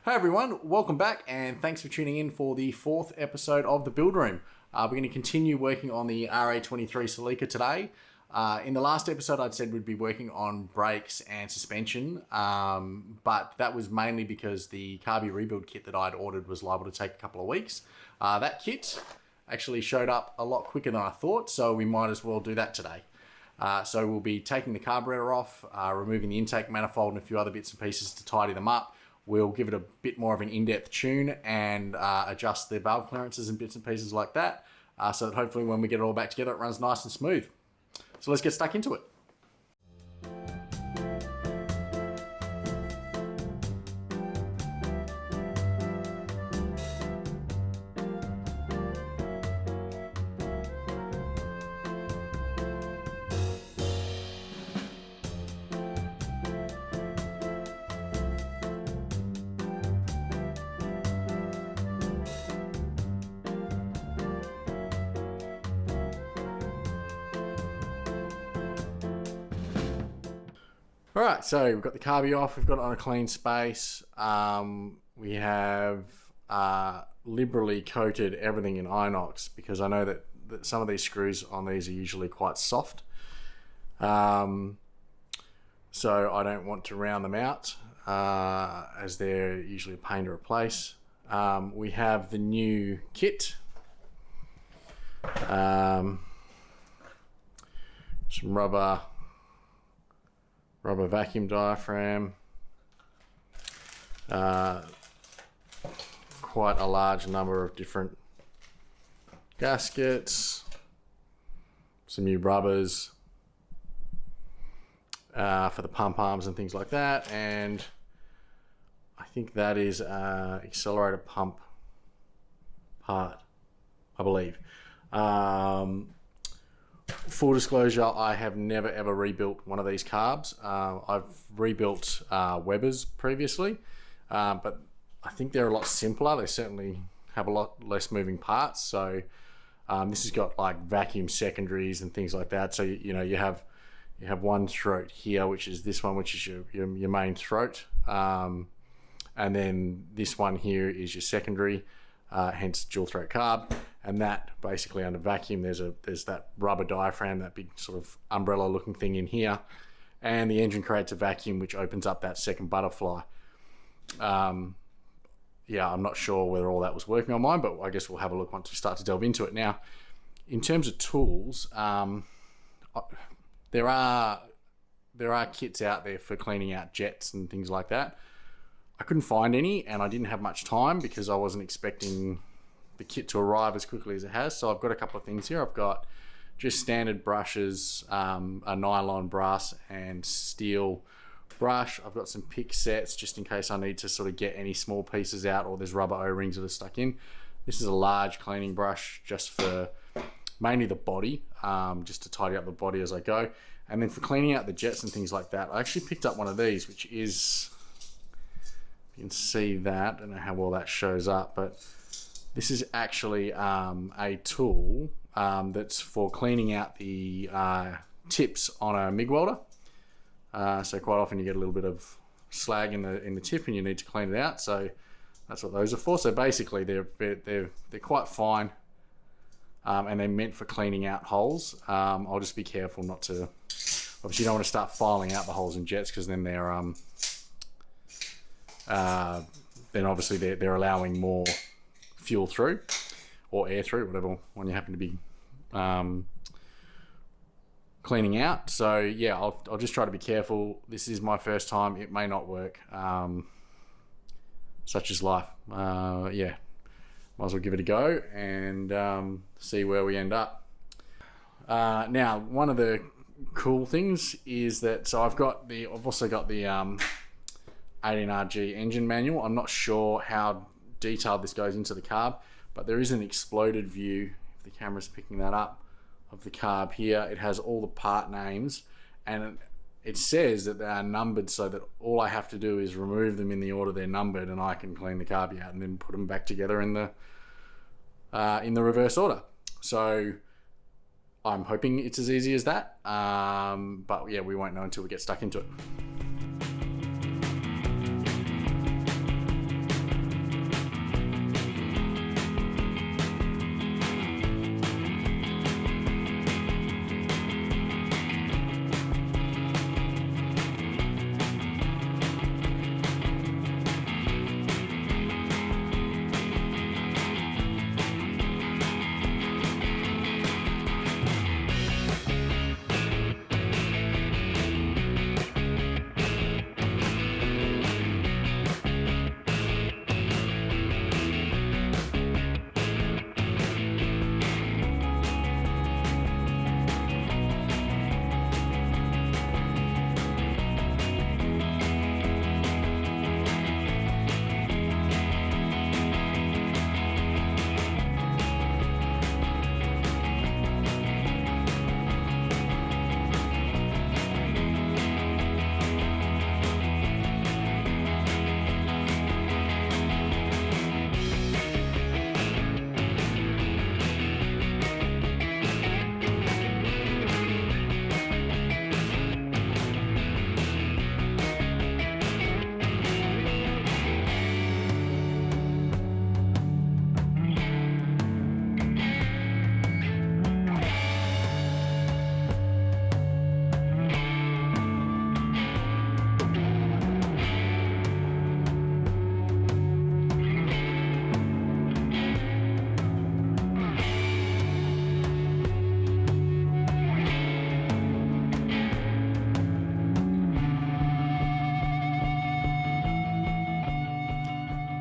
Hey everyone, welcome back and thanks for tuning in for the fourth episode of The Build Room. We're going to continue working on the RA23 Celica today. In the last episode I'd said we'd be working on brakes and suspension, but that was mainly because the Carb rebuild kit that I'd ordered was liable to take a couple of weeks. That kit actually showed up a lot quicker than I thought, so we might as well do that today. So we'll be taking the carburetor off, removing the intake manifold and a few other bits and pieces to tidy them up. We'll give it a bit more of an in-depth tune and adjust the valve clearances and bits and pieces like that, so that hopefully when we get it all back together, it runs nice and smooth. So let's get stuck into it. Alright, so we've got the carby off, we've got it on a clean space. We have liberally coated everything in inox because I know that some of these screws on these are usually quite soft. So I don't want to round them out as they're usually a pain to replace. We have the new kit. Some rubber vacuum diaphragm, quite a large number of different gaskets, some new rubbers for the pump arms and things like that, and I think that is accelerator pump part, I believe. Full disclosure, I have never ever rebuilt one of these carbs. I've rebuilt Webers previously, but I think they're a lot simpler. They certainly have a lot less moving parts. So this has got like vacuum secondaries and things like that. So you have one throat here, which is this one, which is your main throat, and then this one here is your secondary, hence dual throat carb. And that basically under vacuum, there's that rubber diaphragm, that big sort of umbrella looking thing in here. And the engine creates a vacuum which opens up that second butterfly. Yeah, I'm not sure whether all that was working on mine, but I guess we'll have a look once we start to delve into it. Now, in terms of tools, there are kits out there for cleaning out jets and things like that. I couldn't find any and I didn't have much time because I wasn't expecting the kit to arrive as quickly as it has. So I've got a couple of things here. I've got just standard brushes, a nylon brass and steel brush. I've got some pick sets just in case I need to sort of get any small pieces out or there's rubber O-rings that are stuck in. This is a large cleaning brush just for mainly the body, just to tidy up the body as I go. And then for cleaning out the jets and things like that, I actually picked up one of these, which is, you can see that, I don't know how well that shows up, but this is actually a tool that's for cleaning out the tips on a MIG welder. So quite often you get a little bit of slag in the tip and you need to clean it out. So that's what those are for. So basically they're quite fine and they're meant for cleaning out holes. I'll just be careful not to. Obviously you don't want to start filing out the holes in jets because then they're obviously they're allowing more fuel through or air through, whatever one you happen to be cleaning out. So yeah, I'll just try to be careful. This is my first time. It may not work. Such is life. Yeah, might as well give it a go and see where we end up. Now, one of the cool things is that I've also got the 18RG engine manual. I'm not sure how detailed this goes into the carb, but there is an exploded view, if the camera's picking that up, of the carb here. It has all the part names and it says that they are numbered so that all I have to do is remove them in the order they're numbered and I can clean the carb out and then put them back together in the reverse order. So I'm hoping it's as easy as that, but yeah, we won't know until we get stuck into it.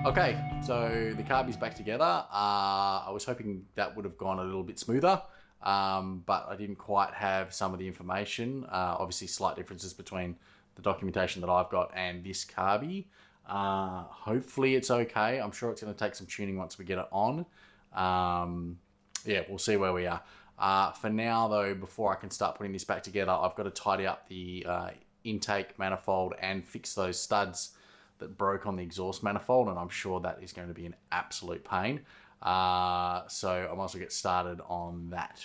Okay, so the carb is back together. I was hoping that would have gone a little bit smoother, but I didn't quite have some of the information. Obviously, slight differences between the documentation that I've got and this carby. Hopefully it's okay. I'm sure it's going to take some tuning once we get it on. Yeah, we'll see where we are. For now, though, before I can start putting this back together, I've got to tidy up the intake manifold and fix those studs that broke on the exhaust manifold, and I'm sure that is going to be an absolute pain. So I might as well get started on that.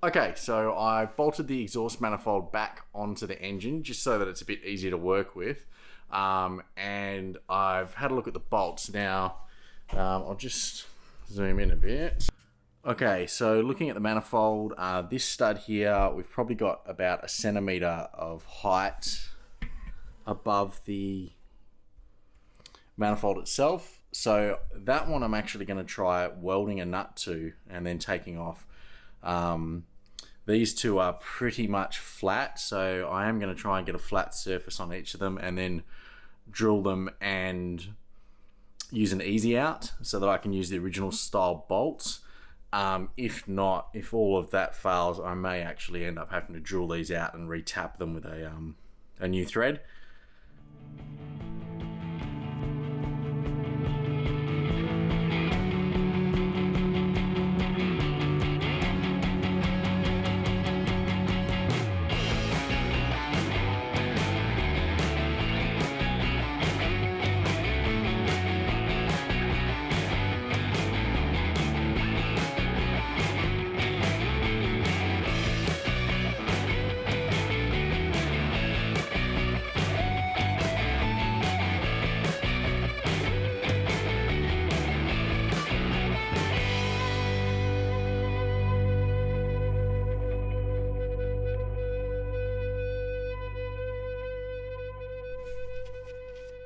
Okay, so I bolted the exhaust manifold back onto the engine just so that it's a bit easier to work with. And I've had a look at the bolts. Now, I'll just zoom in a bit. Okay, so looking at the manifold, this stud here, we've probably got about 1 centimeter of height above the manifold itself. So that one I'm actually going to try welding a nut to and then taking off. These two are pretty much flat, so I am going to try and get a flat surface on each of them and then drill them and use an easy out so that I can use the original style bolts. If not, if all of that fails, I may actually end up having to drill these out and retap them with a new thread.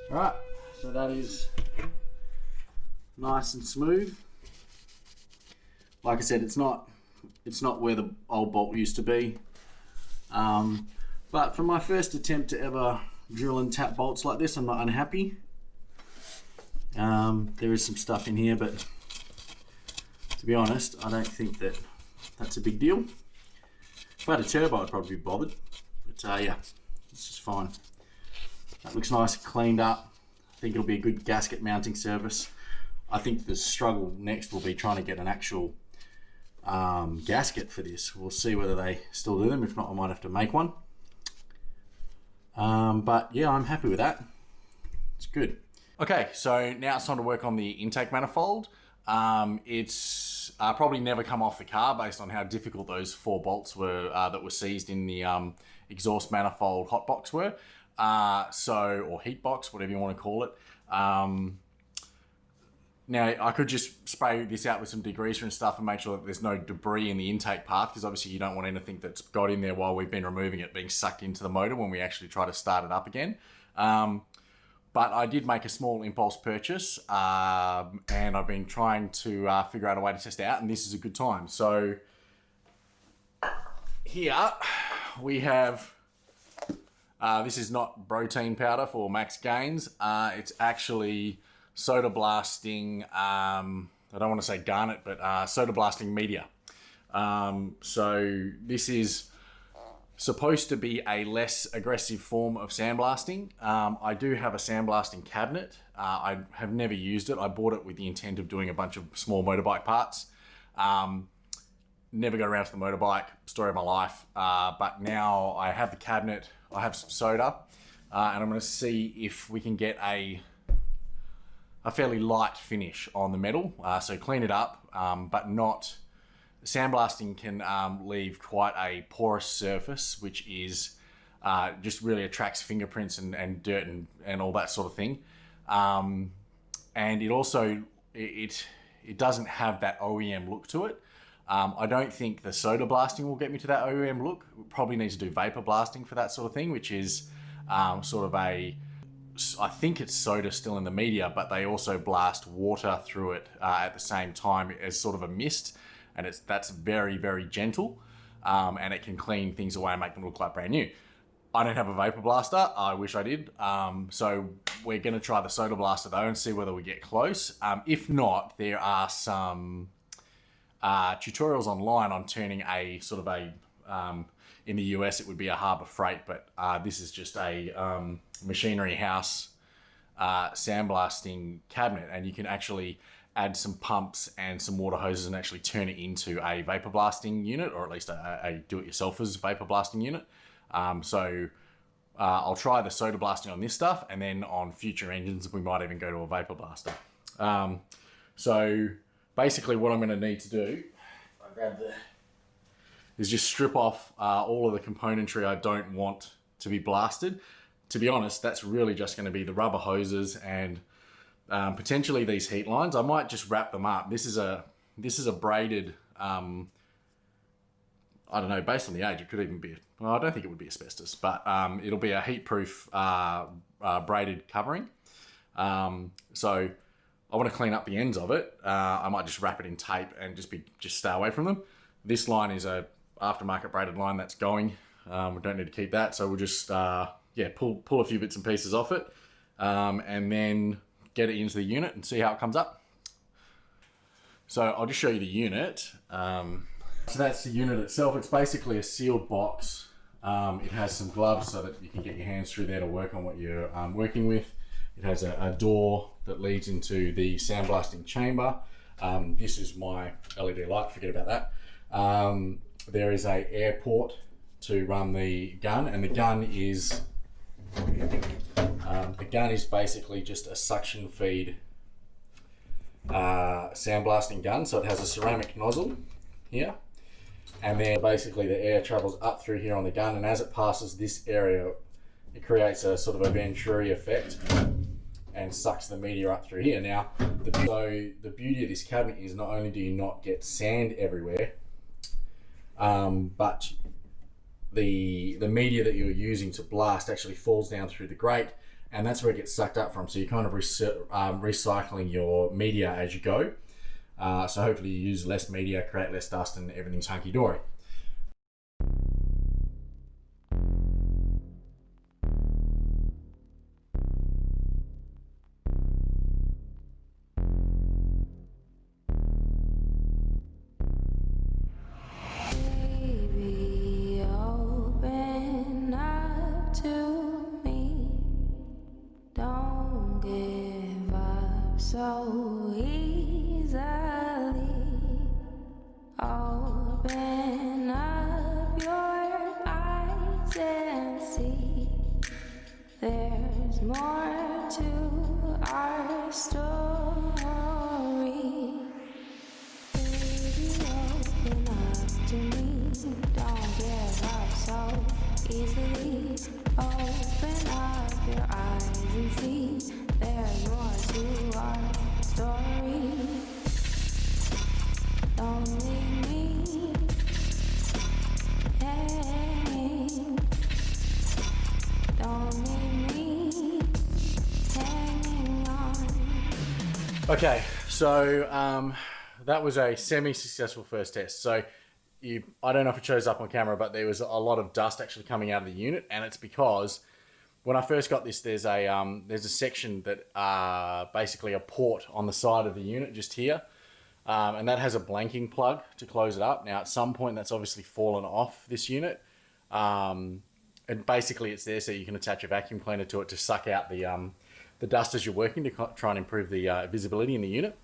Alright, so that is nice and smooth. Like I said, it's not where the old bolt used to be. But for my first attempt to ever drill and tap bolts like this, I'm not unhappy. There is some stuff in here, but to be honest, I don't think that that's a big deal. If I had a turbo, I'd probably be bothered. But yeah, it's just fine. That looks nice and cleaned up. I think it'll be a good gasket mounting surface. I think the struggle next will be trying to get an actual gasket for this. We'll see whether they still do them. If not, I might have to make one. But yeah, I'm happy with that. It's good. Okay, so now it's time to work on the intake manifold. It's probably never come off the car based on how difficult those 4 bolts were that were seized in the exhaust manifold hot box were. Or heat box, whatever you want to call it. Now, I could just spray this out with some degreaser and stuff and make sure that there's no debris in the intake path, because obviously you don't want anything that's got in there while we've been removing it being sucked into the motor when we actually try to start it up again. But I did make a small impulse purchase, and I've been trying to figure out a way to test it out, and this is a good time. So here we have... this is not protein powder for max gains. It's actually soda blasting, I don't want to say garnet, but soda blasting media. So this is supposed to be a less aggressive form of sandblasting. I do have a sandblasting cabinet. I have never used it. I bought it with the intent of doing a bunch of small motorbike parts. Never got around to the motorbike, story of my life. But now I have the cabinet, I have some soda, and I'm going to see if we can get a fairly light finish on the metal. So clean it up, but not... Sandblasting can leave quite a porous surface, which is just really attracts fingerprints and dirt and all that sort of thing. And it also, it doesn't have that OEM look to it. I don't think the soda blasting will get me to that OEM look. We probably need to do vapor blasting for that sort of thing, which is sort of I think it's soda still in the media, but they also blast water through it at the same time as sort of a mist. And that's very, very gentle, and it can clean things away and make them look like brand new. I don't have a vapor blaster. I wish I did. So we're going to try the soda blaster though and see whether we get close. If not, there are some tutorials online on turning a sort of a, in the US it would be a Harbor Freight, but this is just a machinery house sandblasting cabinet, and you can actually add some pumps and some water hoses and actually turn it into a vapor blasting unit, or at least a do-it-yourselfer's vapor blasting unit. So I'll try the soda blasting on this stuff, and then on future engines we might even go to a vapor blaster. So basically what I'm going to need to do, I grab is just strip off all of the componentry I don't want to be blasted. To be honest, that's really just going to be the rubber hoses and potentially these heat lines. I might just wrap them up. This is a braided, I don't know, based on the age, it could even be, well, I don't think it would be asbestos, but it'll be a heat-proof braided covering. So I want to clean up the ends of it. I might just wrap it in tape and just stay away from them. This line is a aftermarket braided line that's going. We don't need to keep that, so we'll just pull a few bits and pieces off it, and then get it into the unit and see how it comes up. So I'll just show you the unit. So that's the unit itself. It's basically a sealed box. It has some gloves so that you can get your hands through there to work on what you're working with. It has a door that leads into the sandblasting chamber. This is my LED light, forget about that. There is a air port to run the gun, and the gun is basically just a suction feed sandblasting gun. So it has a ceramic nozzle here, and then basically the air travels up through here on the gun, and as it passes this area, it creates a sort of a Venturi effect and sucks the media up through here. Now, the beauty of this cabinet is not only do you not get sand everywhere, but the media that you're using to blast actually falls down through the grate, and that's where it gets sucked up from. So you're kind of recycling your media as you go. So hopefully you use less media, create less dust, and everything's hunky-dory. So easily open up your eyes and see there's more to our story. Baby, open up to me, don't give up so easily. Open up your eyes and see there's more to our story. Don't leave me hanging. Don't leave me hanging on. Okay, so that was a semi-successful first test. So I don't know if it shows up on camera, but there was a lot of dust actually coming out of the unit, and it's because when I first got this, there's a section that basically a port on the side of the unit just here, and that has a blanking plug to close it up. Now at some point that's obviously fallen off this unit, and basically it's there so you can attach a vacuum cleaner to it to suck out the dust as you're working to try and improve the visibility in the unit.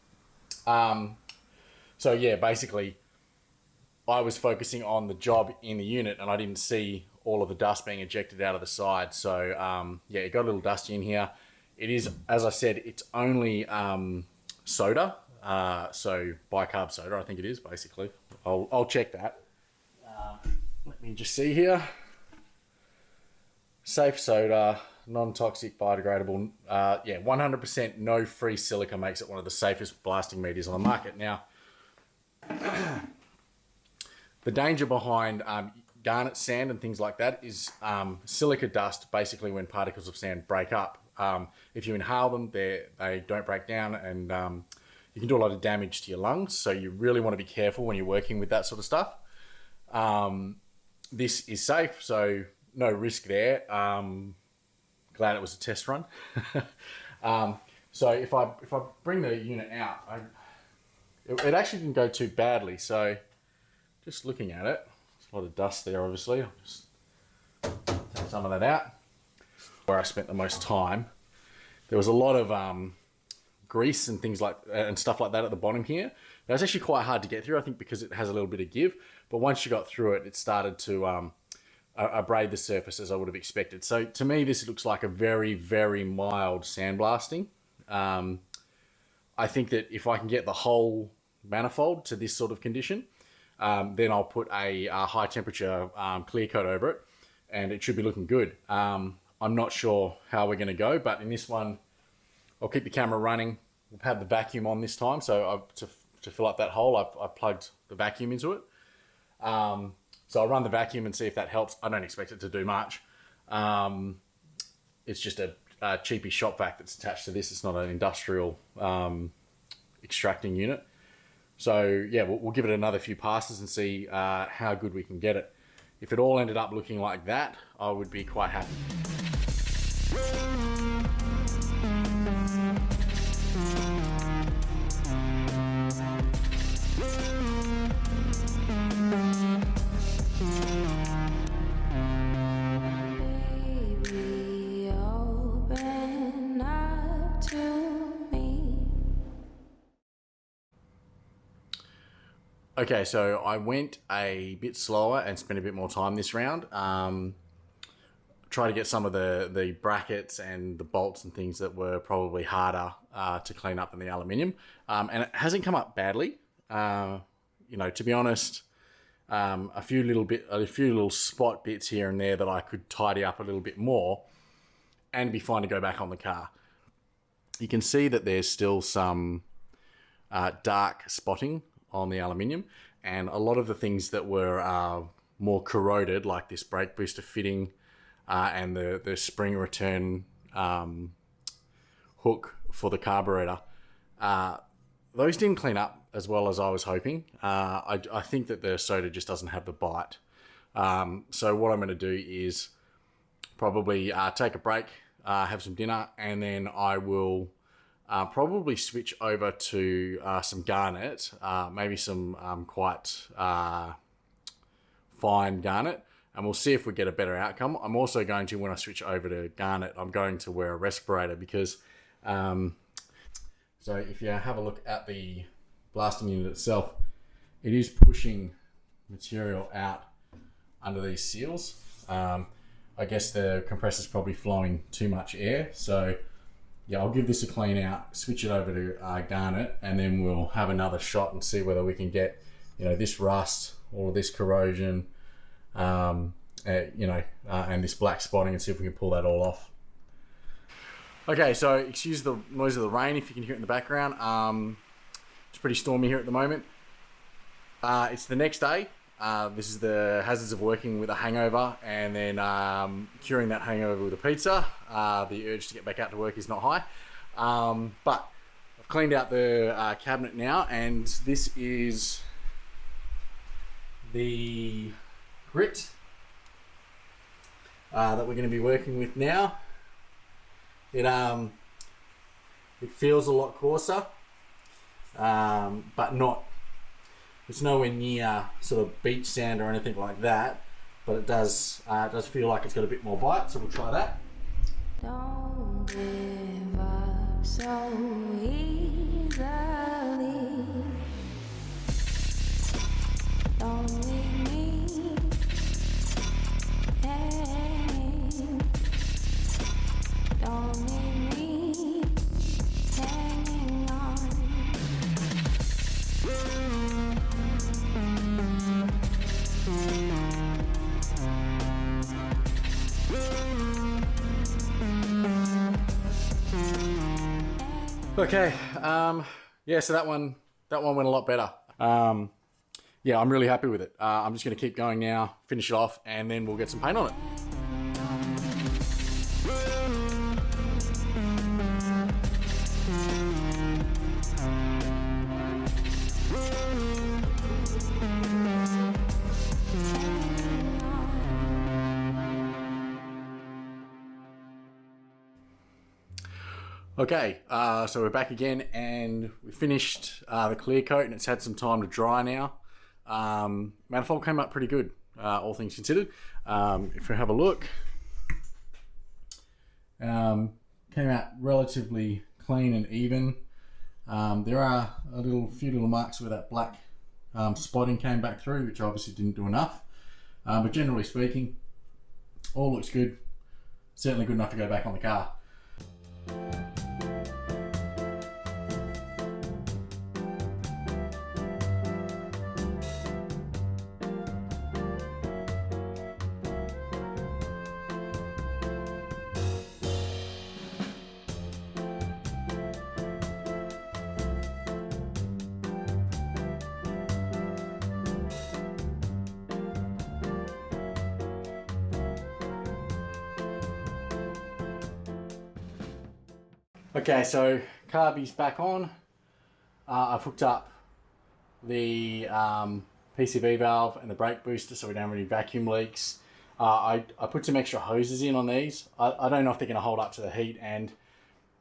So yeah, basically I was focusing on the job in the unit and I didn't see all of the dust being ejected out of the side. So yeah, it got a little dusty in here. It is, as I said, it's only soda. So bicarb soda, I think it is basically. I'll check that. Let me just see here. Safe soda, non-toxic, biodegradable. Yeah, 100% no free silica makes it one of the safest blasting medias on the market. Now, the danger behind garnet sand and things like that is silica dust. Basically, when particles of sand break up, if you inhale them, they don't break down, and you can do a lot of damage to your lungs. So you really want to be careful when you're working with that sort of stuff. This is safe, so no risk there. Glad it was a test run. So if I bring the unit out, it actually didn't go too badly. So just looking at it, there's a lot of dust there, obviously. I'll just take some of that out. Where I spent the most time, there was a lot of grease and things like and stuff like that at the bottom here. That was actually quite hard to get through, I think, because it has a little bit of give. But once you got through it, it started to abrade the surface as I would have expected. So to me, this looks like a very, very mild sandblasting. I think that if I can get the whole manifold to this sort of condition, then I'll put a high temperature clear coat over it, and it should be looking good. I'm not sure how we're going to go, but in this one, I'll keep the camera running. We've had the vacuum on this time, so to fill up that hole, I plugged the vacuum into it. So I'll run the vacuum and see if that helps. I don't expect it to do much. It's just a cheapy shop vac that's attached to this. It's not an industrial extracting unit. So yeah, we'll give it another few passes and see how good we can get it. If it all ended up looking like that, I would be quite happy. Baby, open up to me. Okay, so I went a bit slower and spent a bit more time this round. Try to get some of the brackets and the bolts and things that were probably harder to clean up than the aluminium. And it hasn't come up badly. You know, to be honest, a few little spot bits here and there that I could tidy up a little bit more and be fine to go back on the car. You can see that there's still some dark spotting on the aluminium, and a lot of the things that were more corroded, like this brake booster fitting, and the spring return hook for the carburetor. Those didn't clean up as well as I was hoping. I think that the soda just doesn't have the bite. So what I'm going to do is probably take a break, have some dinner, and then I will probably switch over to some garnet, maybe some quite fine garnet, and we'll see if we get a better outcome. I'm also going to, when I switch over to garnet, I'm going to wear a respirator because, so if you have a look at the blasting unit itself, it is pushing material out under these seals. I guess the compressor's probably flowing too much air. So yeah, I'll give this a clean out, switch it over to garnet, and then we'll have another shot and see whether we can get, you know, this rust or this corrosion, and this black spotting, and see if we can pull that all off. Okay, so excuse the noise of the rain if you can hear it in the background. It's pretty stormy here at the moment. It's the next day. This is the hazards of working with a hangover and then curing that hangover with a pizza. The urge to get back out to work is not high. But I've cleaned out the cabinet now, and this is the grit that we're going to be working with now. It feels a lot coarser, but not. It's nowhere near sort of beach sand or anything like that, but it does feel like it's got a bit more bite. So we'll try that. Don't give up so easily. Don't leave me hanging. Don't leave me hanging on. Okay, yeah, so that one went a lot better. Yeah, I'm really happy with it. I'm just going to keep going now, finish it off, and then we'll get some paint on it. Okay, so we're back again, and we finished the clear coat, and it's had some time to dry now. Manifold came up pretty good, all things considered. If we have a look, came out relatively clean and even. There are a few little marks where that black spotting came back through, which obviously didn't do enough. But generally speaking, all looks good. Certainly good enough to go back on the car. Okay, so Carby's back on. I've hooked up the PCV valve and the brake booster so we don't have any vacuum leaks. I put some extra hoses in on these. I don't know if they're going to hold up to the heat, and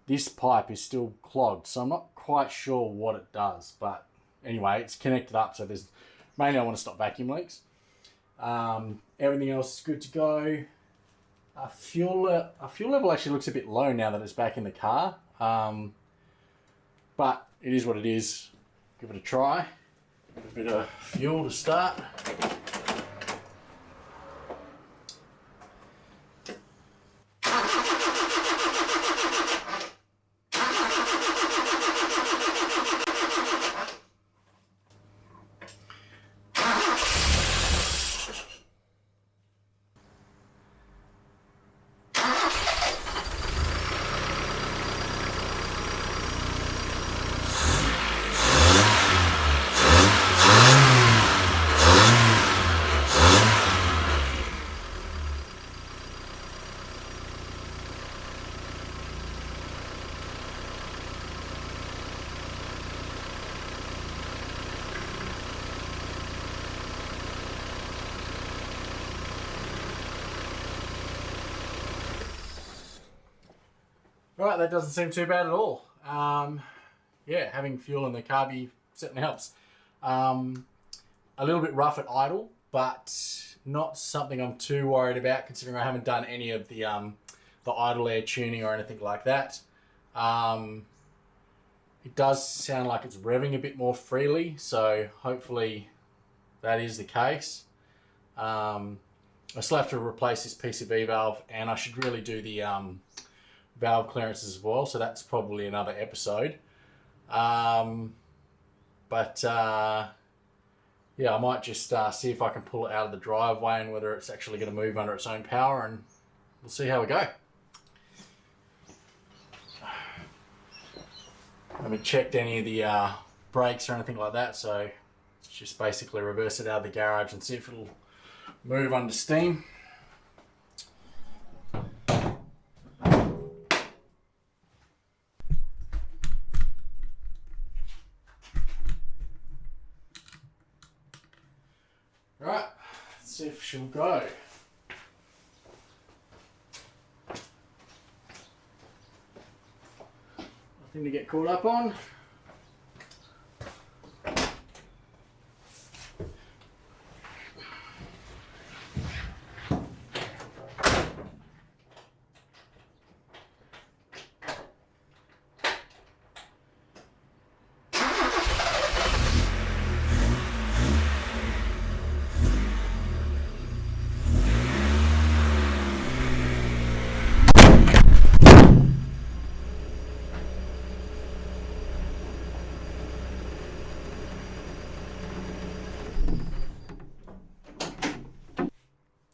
this pipe is still clogged, so I'm not quite sure what it does. But anyway, it's connected up, so there's mainly I want to stop vacuum leaks. Everything else is good to go. Our fuel level actually looks a bit low now that it's back in the car, but it is what it is. Give it a try. A bit of fuel to start. Right, that doesn't seem too bad at all. Yeah, having fuel in the carby certainly helps. A little bit rough at idle, but not something I'm too worried about considering I haven't done any of the idle air tuning or anything like that. It does sound like it's revving a bit more freely, so hopefully that is the case. I still have to replace this PCV valve, and I should really do the valve clearances as well, so that's probably another episode. Yeah, I might just see if I can pull it out of the driveway and whether it's actually going to move under its own power, and we'll see how we go. I haven't checked any of the brakes or anything like that, so it's just basically reverse it out of the garage and see if it'll move under steam. Right, let's see if she'll go. Nothing to get caught up on.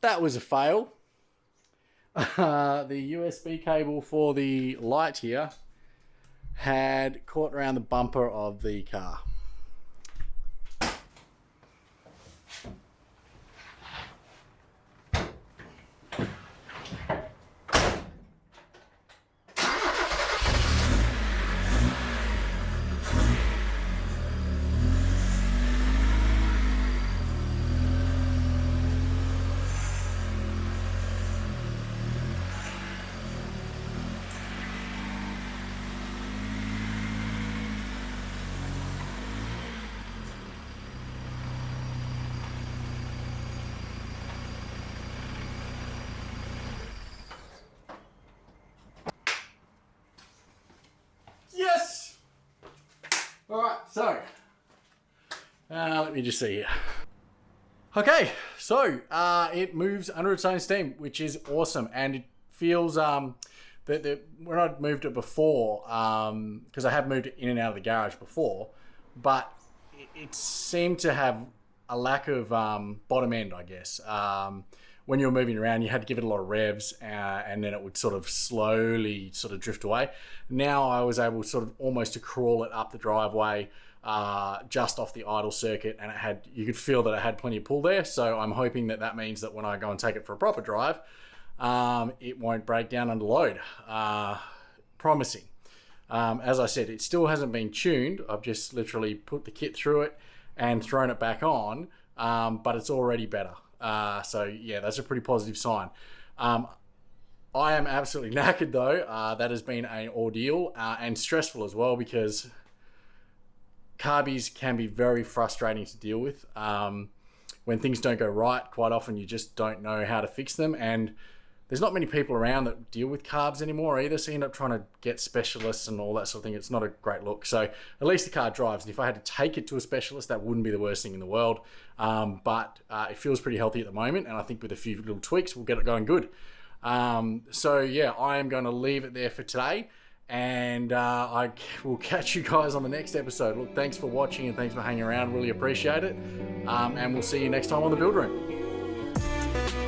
That was a fail. The USB cable for the light here had caught around the bumper of the car. so let me just see here. Okay, so it moves under its own steam, which is awesome, and it feels that when I'd moved it before, because I have moved it in and out of the garage before, but it seemed to have a lack of bottom end, I guess. When you were moving around, you had to give it a lot of revs, and then it would sort of slowly sort of drift away. Now I was able sort of almost to crawl it up the driveway, just off the idle circuit, and you could feel that it had plenty of pull there. So I'm hoping that means that when I go and take it for a proper drive, it won't break down under load. Promising. As I said, it still hasn't been tuned. I've just literally put the kit through it and thrown it back on, but it's already better. So yeah, that's a pretty positive sign. I am absolutely knackered though. That has been an ordeal, and stressful as well, because carbies can be very frustrating to deal with. When things don't go right, quite often you just don't know how to fix them, and there's not many people around that deal with carbs anymore either, so you end up trying to get specialists and all that sort of thing. It's not a great look. So at least the car drives, and if I had to take it to a specialist, that wouldn't be the worst thing in the world. But it feels pretty healthy at the moment, and I think with a few little tweaks, we'll get it going good. So yeah, I am going to leave it there for today, and I will catch you guys on the next episode. Look, thanks for watching and thanks for hanging around. Really appreciate it. And we'll see you next time on the Build Room.